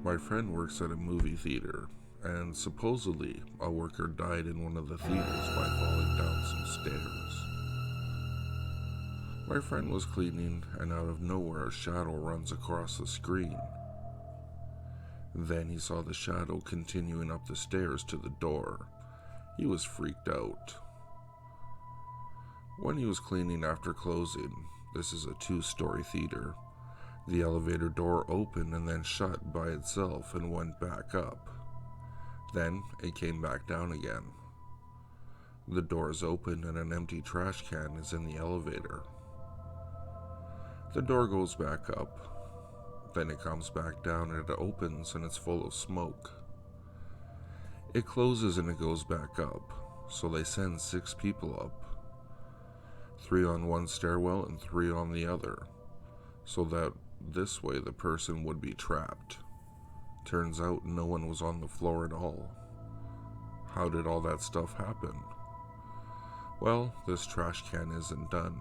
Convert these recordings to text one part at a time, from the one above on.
My friend works at a movie theater, and supposedly a worker died in one of the theaters by falling down some stairs. My friend was cleaning, and out of nowhere a shadow runs across the screen. Then he saw the shadow continuing up the stairs to the door. He was freaked out. When he was cleaning after closing, this is a 2-story theater, the elevator door opened and then shut by itself and went back up. Then it came back down again. The door is open and an empty trash can is in the elevator. The door goes back up. Then it comes back down and it opens and it's full of smoke. It closes and it goes back up, so they send 6 people up. 3 on one stairwell and 3 on the other, so that this way the person would be trapped. Turns out no one was on the floor at all. How did all that stuff happen? Well, this trash can isn't done.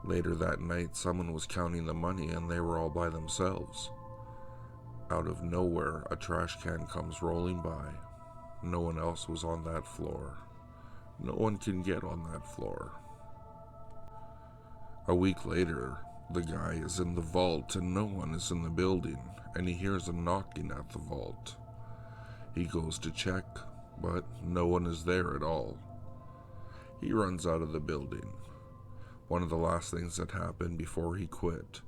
Later that night, someone was counting the money and they were all by themselves. Out of nowhere, a trash can comes rolling by. No one else was on that floor. No one can get on that floor. A week later, the guy is in the vault and no one is in the building, and he hears a knocking at the vault. He goes to check, but no one is there at all. He runs out of the building. One of the last things that happened before he quit,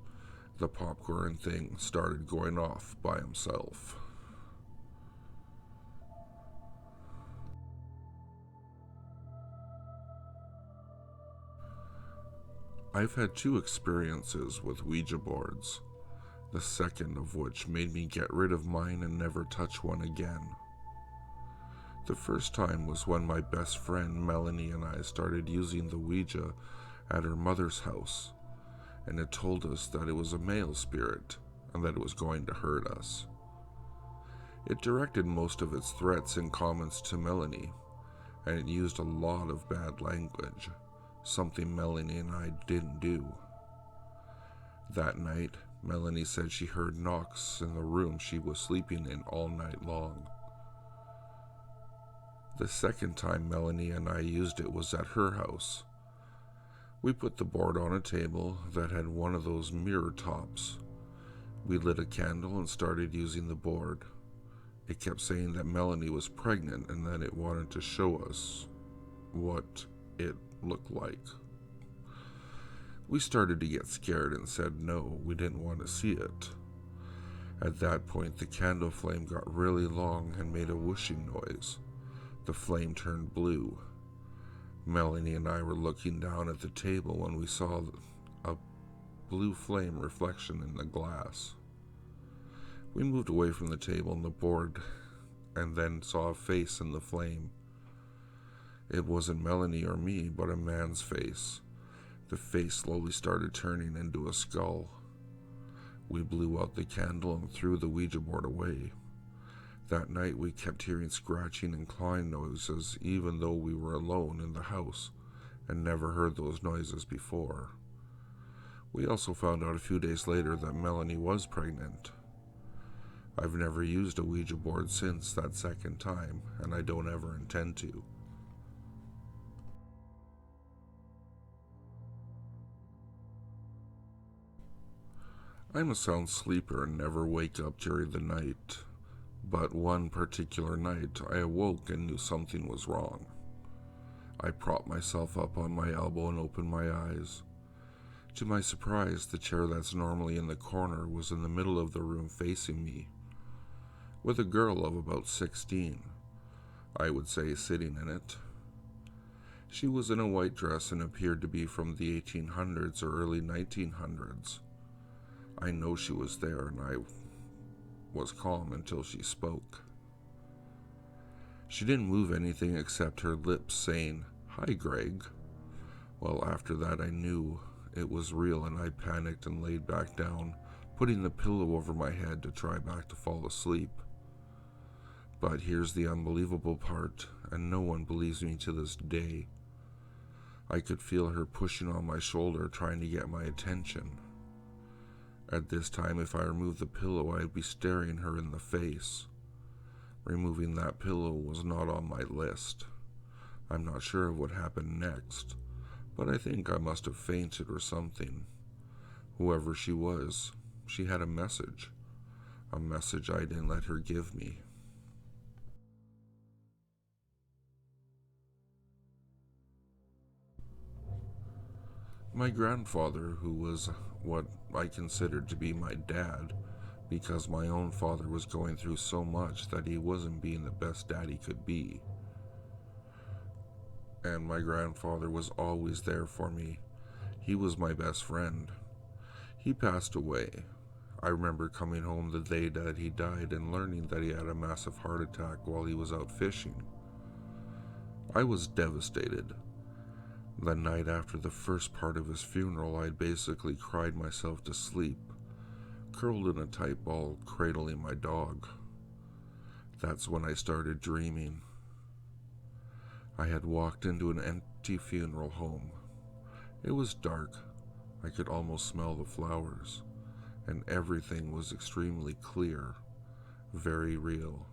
the popcorn thing started going off by himself. I've had 2 experiences with Ouija boards, the second of which made me get rid of mine and never touch one again. The first time was when my best friend Melanie and I started using the Ouija at her mother's house, and it told us that it was a male spirit and that it was going to hurt us. It directed most of its threats and comments to Melanie, and it used a lot of bad language, something Melanie and I didn't do. That night, Melanie said she heard knocks in the room she was sleeping in all night long. The second time Melanie and I used it was at her house. We put the board on a table that had one of those mirror tops. We lit a candle and started using the board. It kept saying that Melanie was pregnant and that it wanted to show us what it looked like. We started to get scared and said no, we didn't want to see it. At that point, the candle flame got really long and made a whooshing noise. The flame turned blue. Melanie and I were looking down at the table when we saw a blue flame reflection in the glass. We moved away from the table and the board and then saw a face in the flame. It wasn't Melanie or me, but a man's face. The face slowly started turning into a skull. We blew out the candle and threw the Ouija board away. That night we kept hearing scratching and clawing noises even though we were alone in the house and never heard those noises before. We also found out a few days later that Melanie was pregnant. I've never used a Ouija board since that second time, and I don't ever intend to. I'm a sound sleeper and never wake up during the night, but one particular night I awoke and knew something was wrong. I propped myself up on my elbow and opened my eyes. To my surprise, the chair that's normally in the corner was in the middle of the room facing me, with a girl of about 16, I would say, sitting in it. She was in a white dress and appeared to be from the 1800s or early 1900s. I know she was there, and I was calm until she spoke. She didn't move anything except her lips saying, "Hi, Greg." Well, after that I knew it was real, and I panicked and laid back down, putting the pillow over my head to try back to fall asleep. But here's the unbelievable part, and no one believes me to this day. I could feel her pushing on my shoulder, trying to get my attention. At this time, if I removed the pillow, I'd be staring her in the face. Removing that pillow was not on my list. I'm not sure of what happened next, but I think I must have fainted or something. Whoever she was, she had a message I didn't let her give me. My grandfather, who was what I considered to be my dad, because my own father was going through so much that he wasn't being the best dad he could be. And my grandfather was always there for me. He was my best friend. He passed away. I remember coming home the day that he died and learning that he had a massive heart attack while he was out fishing. I was devastated. The night after the first part of his funeral, I basically cried myself to sleep, curled in a tight ball, cradling my dog. That's when I started dreaming. I had walked into an empty funeral home. It was dark. I could almost smell the flowers, and everything was extremely clear, very real.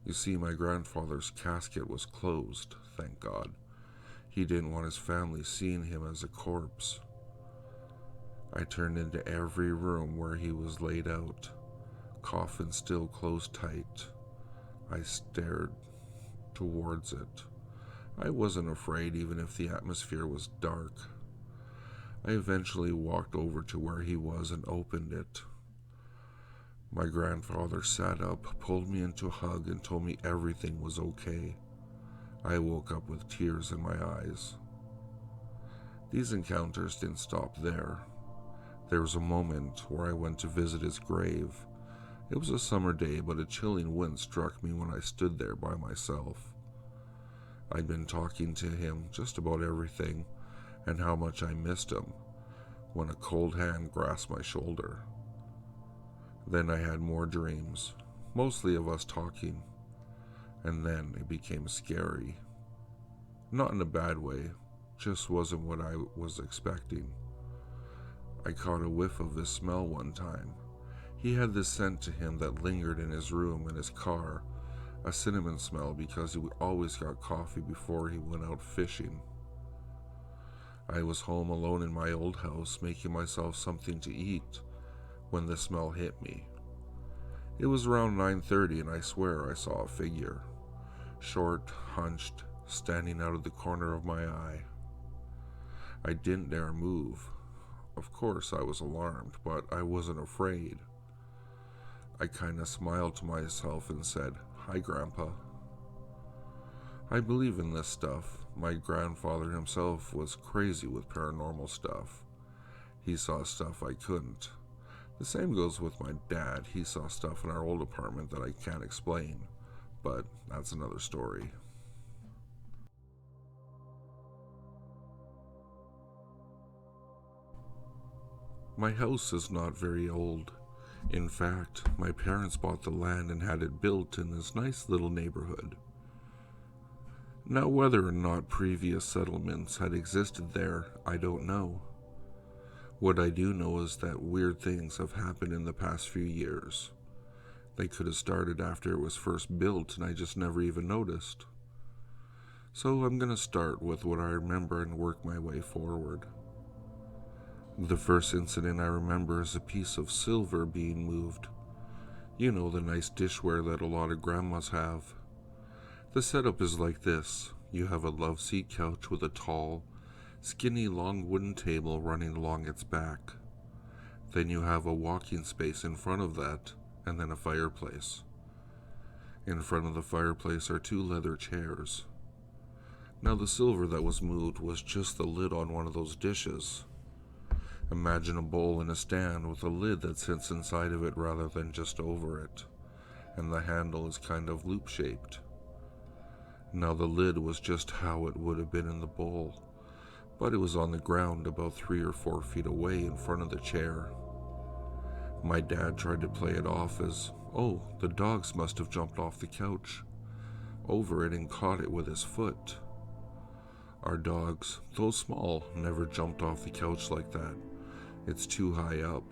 You see, my grandfather's casket was closed, thank God. He didn't want his family seeing him as a corpse. I turned into every room where he was laid out, coffin still closed tight. I stared towards it. I wasn't afraid even if the atmosphere was dark. I eventually walked over to where he was and opened it. My grandfather sat up, pulled me into a hug, and told me everything was okay. I woke up with tears in my eyes. These encounters didn't stop there. There was a moment where I went to visit his grave. It was a summer day, but a chilling wind struck me when I stood there by myself. I'd been talking to him just about everything and how much I missed him when a cold hand grasped my shoulder. Then I had more dreams, mostly of us talking. And then it became scary. Not in a bad way, just wasn't what I was expecting. I caught a whiff of his smell one time. He had this scent to him that lingered in his room and his car, a cinnamon smell because he always got coffee before he went out fishing. I was home alone in my old house making myself something to eat when the smell hit me. It was around 9:30 and I swear I saw a figure. Short, hunched, standing out of the corner of my eye. I didn't dare move. Of course I was alarmed, but I wasn't afraid. I kinda smiled to myself and said, "Hi, Grandpa." I believe in this stuff. My grandfather himself was crazy with paranormal stuff. He saw stuff I couldn't. The same goes with my dad. He saw stuff in our old apartment that I can't explain. But that's another story. My house is not very old. In fact, my parents bought the land and had it built in this nice little neighborhood. Now, whether or not previous settlements had existed there, I don't know. What I do know is that weird things have happened in the past few years. They could have started after it was first built and I just never even noticed. So I'm going to start with what I remember and work my way forward. The first incident I remember is a piece of silver being moved. You know, the nice dishware that a lot of grandmas have. The setup is like this. You have a love seat couch with a tall, skinny long wooden table running along its back. Then you have a walking space in front of that, and then a fireplace. In front of the fireplace are two leather chairs. Now the silver that was moved was just the lid on one of those dishes. Imagine a bowl in a stand with a lid that sits inside of it rather than just over it, and the handle is kind of loop-shaped. Now the lid was just how it would have been in the bowl, but it was on the ground about 3 or 4 feet away in front of the chair. My dad tried to play it off as, oh, the dogs must have jumped off the couch over it and caught it with his foot. Our dogs, though small, never jumped off the couch like that, It's too high up.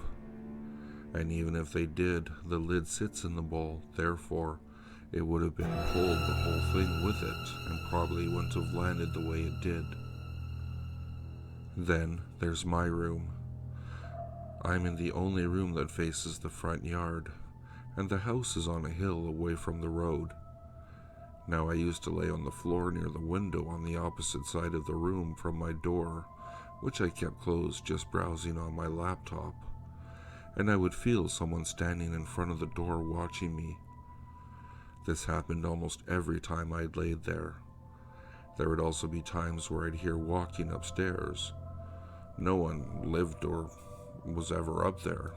And even if they did, the lid sits in the bowl, therefore it would have been pulled the whole thing with it and probably wouldn't have landed the way it did. Then there's my room. I'm in the only room that faces the front yard, and the house is on a hill away from the road. Now I used to lay on the floor near the window on the opposite side of the room from my door, which I kept closed, just browsing on my laptop, and I would feel someone standing in front of the door watching me. This happened almost every time I'd laid there. There would also be times where I'd hear walking upstairs. No one lived or was ever up there.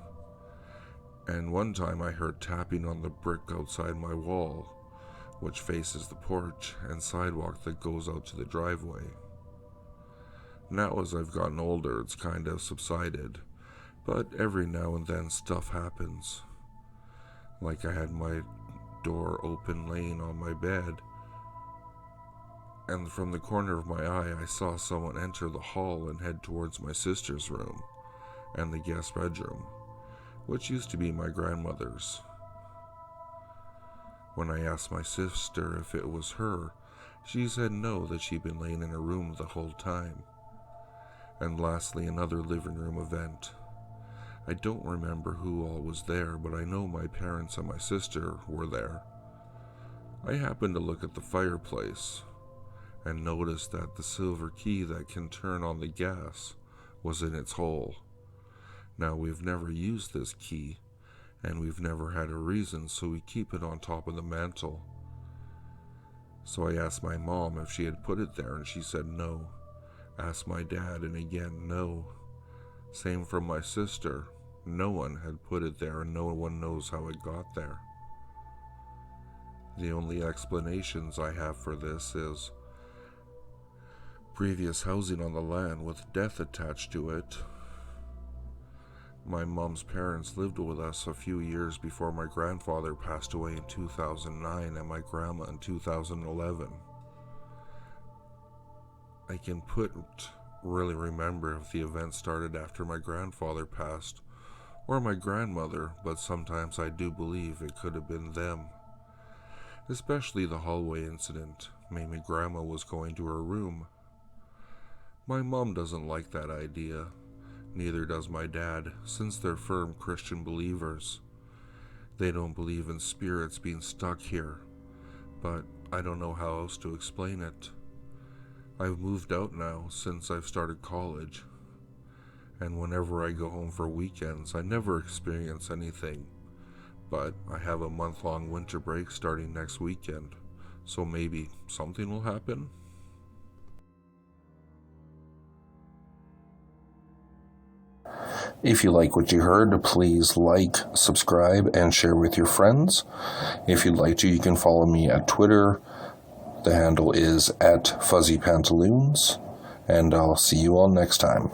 And one time I heard tapping on the brick outside my wall, which faces the porch and sidewalk that goes out to the driveway. Now as I've gotten older, it's kind of subsided, but every now and then stuff happens. Like I had my door open laying on my bed, and from the corner of my eye I saw someone enter the hall and head towards my sister's room and the guest bedroom, which used to be my grandmother's. When I asked my sister if it was her, she said no, that she'd been laying in her room the whole time. And lastly, another living room event. I don't remember who all was there, but I know my parents and my sister were there. I happened to look at the fireplace and noticed that the silver key that can turn on the gas was in its hole. Now, we've never used this key, and we've never had a reason, so we keep it on top of the mantle. So I asked my mom if she had put it there, and she said no. Asked my dad, and again, no. Same from my sister. No one had put it there, and no one knows how it got there. The only explanations I have for this is previous housing on the land with death attached to it. My mom's parents lived with us a few years before my grandfather passed away in 2009 and my grandma in 2011. I can really remember if the event started after my grandfather passed or my grandmother, but sometimes I do believe it could have been them. Especially the hallway incident. Maybe grandma was going to her room. My mom doesn't like that idea. Neither does my dad, since they're firm Christian believers. They don't believe in spirits being stuck here, but I don't know how else to explain it. I've moved out now since I've started college, and whenever I go home for weekends, I never experience anything. But I have a month-long winter break starting next weekend, so maybe something will happen. If you like what you heard, please like, subscribe, and share with your friends. If you'd like to, you can follow me at Twitter. The handle is @FuzzyPantaloons, and I'll see you all next time.